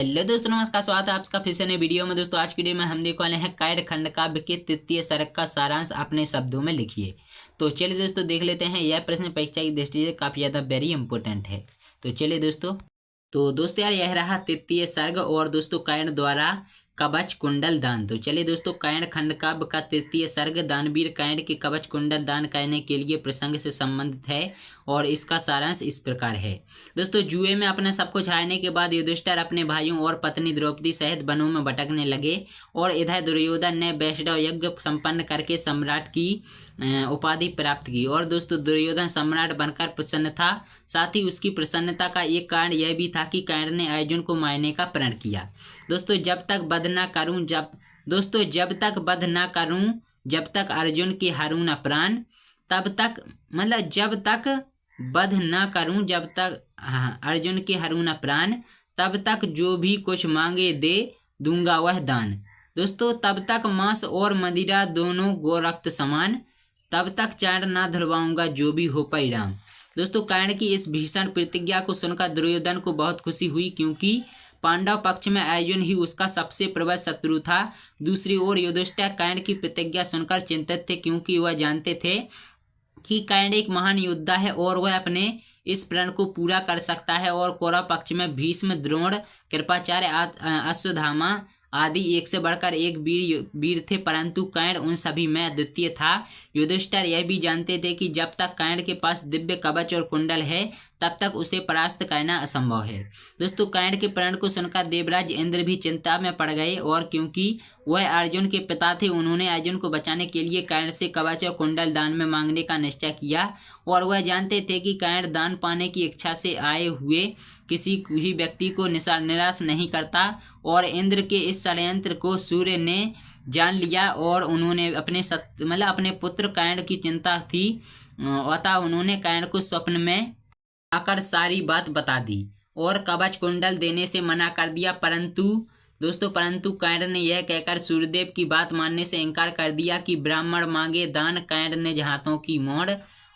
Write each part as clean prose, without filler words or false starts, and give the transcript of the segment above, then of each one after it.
Hello दोस्तों, नमस्कार। स्वागत है आपका फिर से नए वीडियो में। दोस्तों आज की वीडियो में हम देखने वाले हैं कायड़ खंड काव्य के तृतीय सर्ग का सारांश अपने शब्दों में लिखिए। तो चलिए दोस्तों देख लेते हैं। यह प्रश्न परीक्षा की दृष्टि से काफी ज्यादा वेरी इंपॉर्टेंट है। तो चलिए दोस्तों। तो दोस्तों यार यह रहा तृतीय सर्ग और दोस्तों कायड़ द्वारा कवच कुंडल दान। तो चलिए दोस्तों, कायड़ खंड काव्य का तृतीय सर्ग दानवीर कायड़ के कवच कुंडल दान करने के लिए प्रसंग से संबंधित है और इसका सारांश इस प्रकार है। दोस्तों जुए में अपना सब कुछ हारने के बाद युधिष्ठिर अपने भाइयों और पत्नी द्रौपदी सहित वनों में भटकने लगे और इधर दुर्योधन ने वैष्णव यज्ञ संपन्न करके सम्राट की उपाधि प्राप्त की। और दोस्तों दुर्योधन सम्राट बनकर प्रसन्न था। साथ ही उसकी प्रसन्नता का एक कारण यह भी था कि कायड़ ने अर्जुन को मारने का प्रण किया। दोस्तों जब तक वध ना करूं जब तक अर्जुन के हरू न प्राण, तब तक जब तक वध ना करूं जब तक अर्जुन के हरू न प्राण, तब तक जो भी कुछ मांगे दे दूंगा वह दान। दोस्तों तब तक मांस और मदिरा दोनों गो रक्त समान, तब तक चांद ना धुलवाऊंगा जो भी हो परिणाम। दोस्तों कायड़ की इस भीषण प्रतिज्ञा को सुनकर दुर्योधन को बहुत खुशी हुई, क्योंकि पांडव पक्ष में अर्जुन ही उसका सबसे प्रबल शत्रु था। दूसरी ओर युधिष्ठिर कायड़ की प्रतिज्ञा सुनकर चिंतित थे, क्योंकि वह जानते थे कि कायड़ एक महान योद्धा है और वह अपने इस प्रण को पूरा कर सकता है। और कौरव पक्ष में भीष्म, द्रोण, कृपाचार्य, अश्वत्थामा आदि एक से बढ़कर एक वीर थे, परंतु कायड़ उन सभी में अद्वितीय था। युधिष्ठिर यह भी जानते थे कि जब तक कायड़ के पास दिव्य कवच और कुंडल है तब तक उसे परास्त करना असंभव है। दोस्तों कायड़ के प्रण को सुनकर देवराज इंद्र भी चिंता में पड़ गए, और क्योंकि वह अर्जुन के पिता थे उन्होंने अर्जुन को बचाने के लिए कायड़ से कवच और कुंडल दान में मांगने का निश्चय किया। और वह जानते थे कि कायड़ दान पाने की इच्छा से आए हुए किसी भी व्यक्ति को निराश नहीं करता। और इंद्र के इस षड्यंत्र को सूर्य ने जान लिया और उन्होंने अपने पुत्र कायड़ की चिंता थी, अतः उन्होंने कायड़ को स्वप्न में आकर सारी बात बता दी और कवच कुंडल देने से मना कर दिया। परंतु कायड़ ने यह कहकर सूर्यदेव की बात मानने से इनकार कर दिया कि ब्राह्मण मांगे दान कायड़ ने हाथों की मोड़,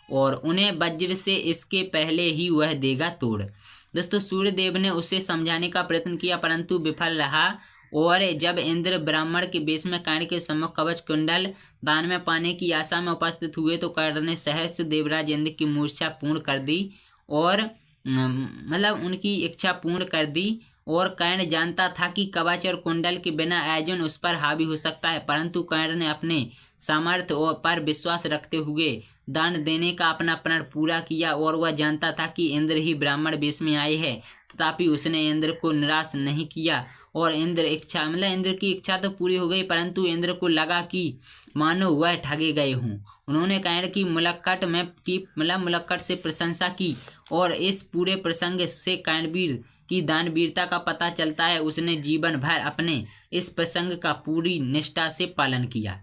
और उन्हें वज्र से इसके पहले ही वह देगा तोड़। दोस्तों सूर्यदेव ने उसे समझाने का प्रयत्न किया परंतु विफल रहा। और जब इंद्र ब्राह्मण के वेश में कायड़ के सम्मुख कवच कुंडल दान में पाने की आशा में उपस्थित हुए तो कायड़ ने सहर्ष देवराज इंद्र की मूर्छा पूर्ण कर दी और उनकी इच्छा पूर्ण कर दी। और कायड़ जानता था कि कवच और कुंडल के बिना अर्जुन उस पर हावी हो सकता है, परंतु कायड़ ने अपने सामर्थ्य पर विश्वास रखते हुए दान देने का अपना प्रण पूरा किया। और वह जानता था कि इंद्र ही ब्राह्मण वेश में आए हैं, तथापि उसने इंद्र को निराश नहीं किया। और इंद्र की इच्छा तो पूरी हो गई, परंतु इंद्र को लगा कि मानो वह ठगे गए हों। उन्होंने कायड़ की मुलाकात से प्रशंसा की, और इस पूरे प्रसंग से कायड़वीर की दानवीरता का पता चलता है। उसने जीवन भर अपने इस प्रसंग का पूरी निष्ठा से पालन किया।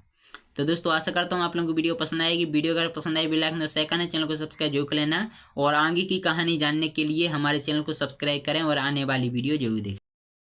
तो दोस्तों आशा करता हूँ आप लोगों को वीडियो पसंद आएगी। वीडियो अगर पसंद आई लाइक न शेयर करना, चैनल को सब्सक्राइब जरूर कर लेना, और आगे की कहानी जानने के लिए हमारे चैनल को सब्सक्राइब करें और आने वाली वीडियो जरूर देखें।